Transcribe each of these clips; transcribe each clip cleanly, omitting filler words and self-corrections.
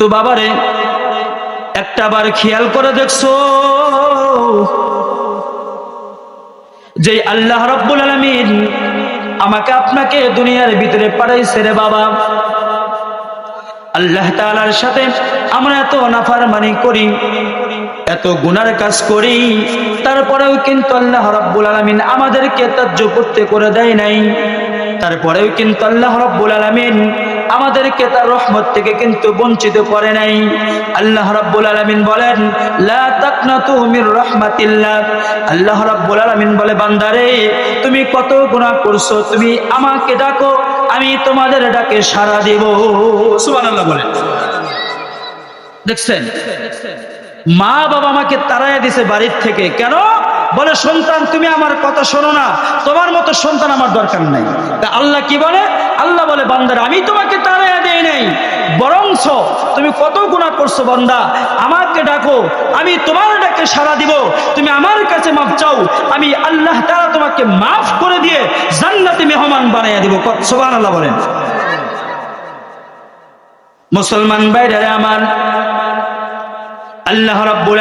তো বাবারে একটা বার খেয়াল করে দেখছো যে আল্লাহ রাব্বুল আলামিন আমাকে আপনাকে দুনিয়ার ভিতরে পাঠাইছে রে বাবা, আল্লাহ তাআলার সাথে আমরা এত নাফরমানি করি, এত গুনার কাজ করি, তারপরেও কিন্তু আল্লাহ রাব্বুল আলামিন আমাদেরকে তাজ্জু করতে করে দেয় নাই। তারপরেও কিন্তু আল্লাহ রাব্বুল আলামিন আমাদেরকে তার রহমত থেকে কিন্তু বঞ্চিত করে নাই। আল্লাহ রাব্বুল আলামিন বলেন, লা তাকনাতু মির রাহমাতিল্লাহ। আল্লাহ রাব্বুল আলামিন বলে, বান্দারে তুমি কত গুনাহ করছো, তুমি আমাকে ডাকো, আমি তোমাদের ডাকে সাড়া দেব। সুবহানাল্লাহ বলেন। দেখছেন, মা বাবা আমাকে তাড়াইয়া দিছে বাড়ির থেকে, কেন? বলে, সন্তান তুমি আমার কথা শোনো না, তোমার মতো সন্তান আমার দরকার নাই। আল্লাহ কি বলে? আল্লাহ বলে, বান্দারা আমি তোমাকে তাড়াইয়া দেই নাই, বরঞ্চ তুমি কত গুনাহ করছো বান্দা, আমাকে ডাকো, আমি তোমার ডাকে সাড়া দিব, তুমি আমার কাছে মাফ চাও, আমি আল্লাহ তাআলা তোমাকে মাফ করে দিয়ে জান্নাতে মেহমান বানাইয়া দিব। সুবহানাল্লাহ বলেন। মুসলমান ভাইরা আমার, আল্লাহ রাব্বুল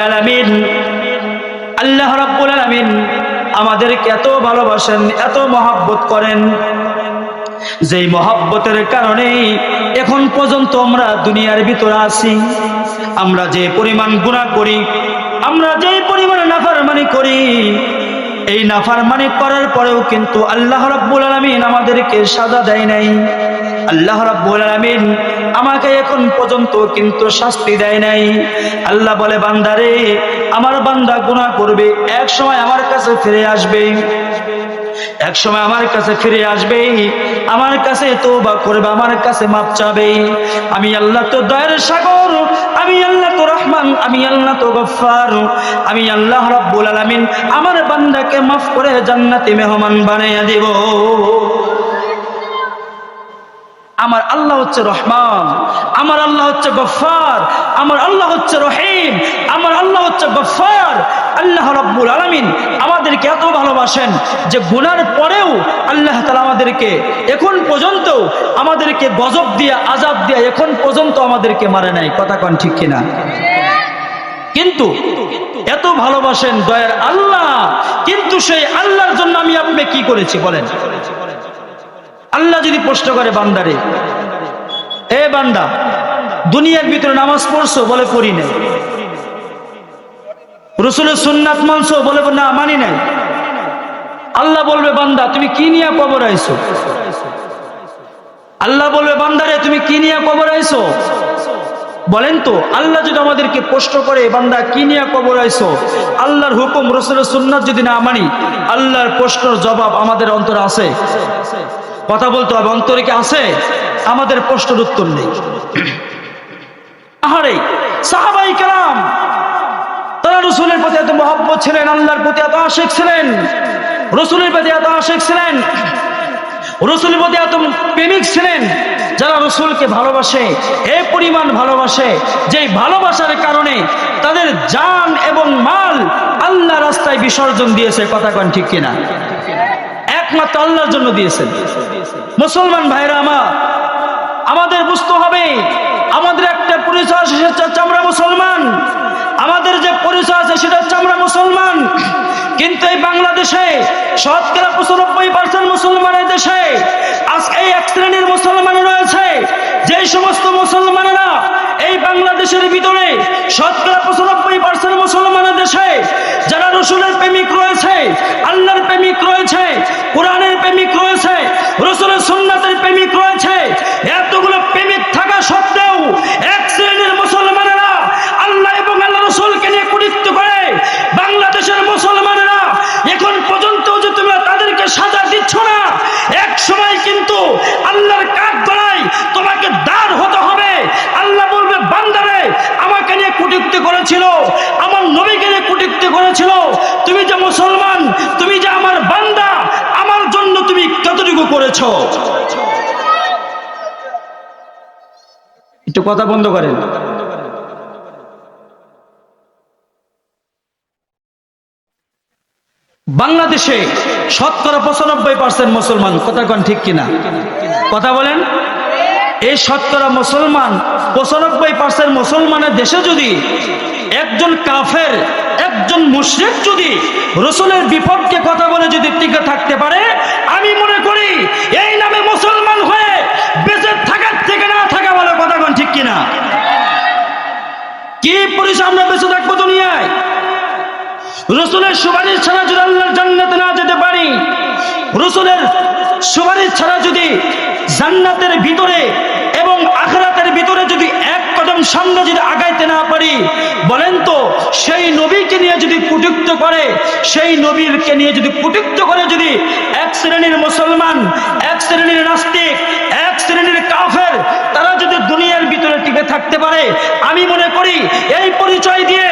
আলামিন আমাদেরকে এত ভালোবাসেন, এত মহব্বত করেন, যেই মহব্বতের কারণে এখন পর্যন্ত আমরা দুনিয়ার ভিতরে আছি। আমরা যে পরিমাণ গুনাহ করি, আমরা যে পরিমাণ নাফরমানি করি, এই নাফরমানি করার পরেও কিন্তু আল্লাহ রাব্বুল আলামিন আমাদেরকে সাজা দেয় নাই। আল্লাহ রাব্বুল আলামিন আমাকে এখন পর্যন্ত কিন্তু শাস্তি দেয় নাই। আল্লাহ বলে, বান্দারে আমার বান্দা গুনাহ করবে, এক সময় আমার কাছে ফিরে আসবে, এক সময় আমার কাছে ফিরে আসবে, আমার কাছে তওবা করবে, আমার কাছে মাফ চাবে। আমি আল্লাহ তো দয়ার সাগর, আমি আল্লাহ তো রহমান, আমি আল্লাহ তো গফফার, আমি আল্লাহ রাব্বুল আলামিন আমার বান্দাকে মাফ করে জান্নাতে মেহমান বানাইয়া দেব। আমার আল্লাহ হচ্ছে রহমান, আমার আল্লাহ হচ্ছে গফফার, আমার আল্লাহ হচ্ছে রহিম, আমার আল্লাহ হচ্ছে গফফার। আল্লাহ রাব্বুল আলামিন আমাদেরকে এত ভালোবাসেন যে গুনার পরেও আল্লাহ তাআলা আমাদেরকে এখন পর্যন্ত আমাদেরকে গজব দিয়ে, আযাব দিয়ে এখন পর্যন্ত আমাদেরকে মারে নাই। কথা কোন ঠিক কিনা? কিন্তু এত ভালোবাসেন দয়ার আল্লাহ, কিন্তু সেই আল্লাহর জন্য আমি আপনি কি করেছি বলেন? আল্লাহ যদি প্রশ্ন করে, বান্দারে এ বান্দা দুনিয়ার ভিতরে নামাজ পড়ছো? বলে, পড়ি নাই। রাসূলের সুন্নাত মানছো? বলে, না মানি নাই। আল্লাহ বলবে, বান্দা তুমি কি নিয়ে কবর আইছো? আল্লাহ বলবে, বান্দারে তুমি কি নিয়ে কবর আইছো? বলেন তো, আল্লাহ যদি আমাদেরকে প্রশ্ন করে, বান্দা কি নিয়ে কবর আইছো, আল্লাহর হুকুম রাসূলের সুন্নাত যদি না মানি, আল্লাহর প্রশ্নের জবাব আমাদের অন্তরে আছে? কথা বলতে হবে, অন্তরে কি আছে? আমাদের প্রশ্নের উত্তর নেই। আহারে সাহাবায়ে কেরাম তারা রাসূলের প্রতি এত মহব্বত ছিলেন, আল্লাহর প্রতি এত আশিক ছিলেন, রাসূলের প্রতি এত আশিক ছিলেন, রাসূলের প্রতি এত প্রেমিক ছিলেন, যারা রাসূলকে ভালোবাসে, এই পরিমাণ ভালোবাসে যেই ভালোবাসার কারণে তাদের জান এবং মাল আল্লাহ রাস্তায় বিসর্জন দিয়েছে। কথা কোন ঠিক কিনা? একমাত্র আল্লাহর জন্য দিয়েছেন। মুসলমান ভাইরা আমার, আমাদের বুঝতে হবে আমাদের একটা পরিচয় আছে, সেটা হচ্ছে আমরা মুসলমান। আমাদের যে পরিচয় আছে সেটা হচ্ছে আমরা মুসলমান। কিন্তু এই বাংলাদেশে শতকরা 95% মুসলমানের দেশে আজকে এই এক শ্রেণীর মুসলমান রয়েছে, যে সমস্ত মুসলমানেরা এই বাংলাদেশের ভিতরে শতকরা 95% মুসলমানের দেশে যারা রাসূলের প্রেমিক রয়েছে, আল্লাহর প্রেমিক রয়েছে, কোরআনের প্রেমিক রয়েছে, রাসূলের সুন্নাতের প্রেমিক রয়েছে, এতগুলো প্রেমিক থাকা সত্ত্বেও এক শ্রেণীর মুসলমানেরা আল্লাহ এবং আল্লাহ রাসূলকে নিয়ে কটূক্ত করে। বাংলাদেশের মুসলমানেরা এখন পর্যন্ত যে তোমরা তাদেরকে সাজা দিচ্ছ না, এক সময় কিন্তু আল্লাহর কাঠ গড়ায় তোমাকে দাঁড় হতে হবে। আল্লাহ বলবে, বান্দারে আমাকে নিয়ে কটূক্তি করেছিল, আমার নবীকে নিয়ে কটূক্তি করেছিল, তুমি যে মুসলমান, তুমি যে আমার বান্দা, আমার জন্য তুমি কতটুকু করেছো? একটু কথা বন্ধ করেন। বাংলাদেশে শতকরা 95% মুসলমান। কথা কোন ঠিক কিনা? কথা বলেন। এই শতকরা মুসলমান 95% মুসলমানের দেশে যদি একজন কাফের, একজন মুশরিক যদি রাসূলের বিপক্ষে কথা বলে যদি টিকে থাকতে পারে, আমি মনে করি এই নামে মুসলমান হয়ে বেঁচে থাকার থেকে না থাকা ভালো। কথা কোন ঠিক কিনা? কি পরিচয় আমরা বেঁচে থাকবো দুনিয়ায়? রাসূলের সুপারিশ ছাড়া যদি আল্লাহর জান্নাতে না যেতে পারি, রাসূলের সুপারিশ ছাড়া যদি জান্নাতের ভিতরে এবং আখিরাতের ভিতরে যদি এক কদম সামনে যদি আগাইতে না পারি, বলেন তো সেই নবীকে নিয়ে যদি কটূক্তি করে, সেই নবীকে নিয়ে যদি কটূক্তি করে যদি এক শ্রেণীর মুসলমান, এক শ্রেণীর নাস্তিক, এক শ্রেণীর কাফের তারা যদি দুনিয়ার ভিতরে টিকে থাকতে পারে, আমি মনে করি এই পরিচয় দিয়ে